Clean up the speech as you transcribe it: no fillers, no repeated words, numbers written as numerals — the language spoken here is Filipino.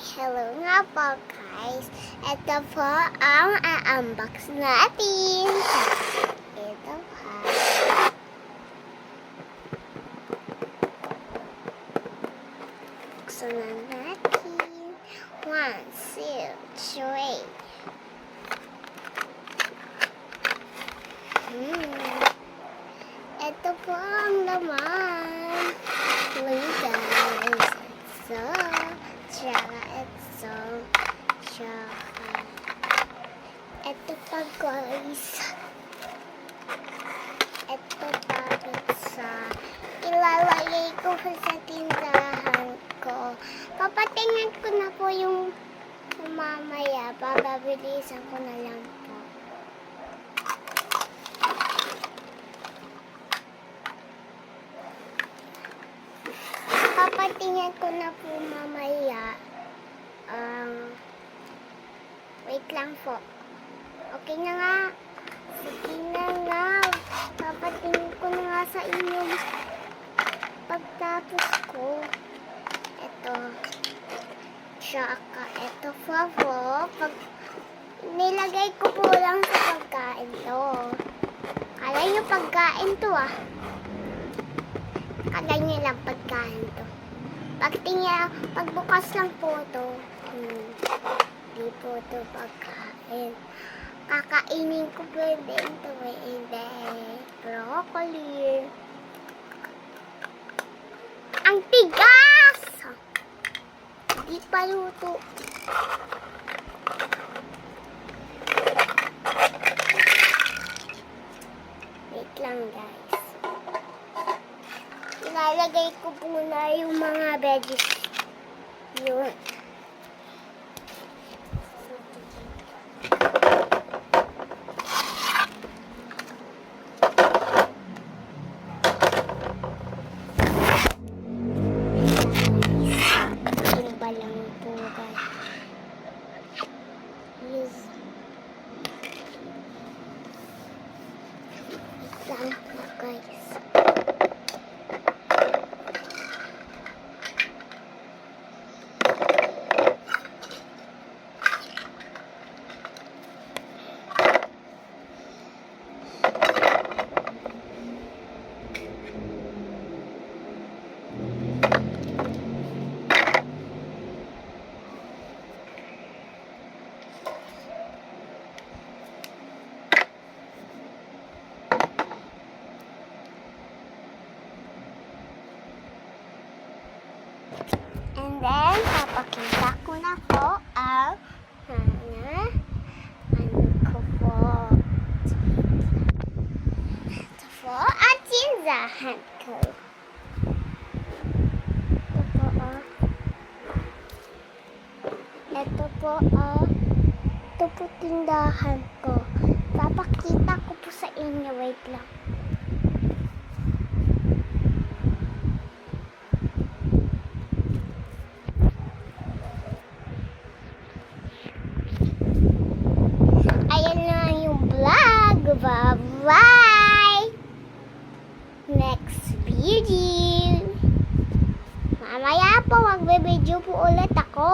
Hello nga po guys. Ito po ang unbox natin. Ito po. Buksan na natin. 1, 2, 3. Ito po ang laman. Look guys. Tsaka ito pa guys. Ito pa pizza. Ilalagay ko pa sa tindahan ko. Papatingin ko na po yung mamaya. Bababilisan ko na lang po. Papatingin ko na po mamaya. Wait lang po. Okay na nga. Sige na nga. Papatingin ko na nga sa inyo. Pagtapos ko. Ito. Tsaka ito po. Nilagay ko po lang sa pagkain to. Kala nyo pagkain to ah. Kala nyo lang pagkain to. Pagbukas lang po to. Hindi po to pagkain. Kakainin ko po din to. Hindi. Broccoli. Ang tigas! Hindi pa luto. Wait lang guys. Ilalagay ko po na yung mga veggies. Yun. Iba lang po guys. Yes. Lang po guys. And then, papakita ko na po ang ano ko po. Ito po ang tindahan ko. Ito po tindahan ko. Papakita ko po sa inyo. Wait lang. Ayan na yung vlog. Bye-bye! Next video. Mamaya po, magbe-video po ulit ako.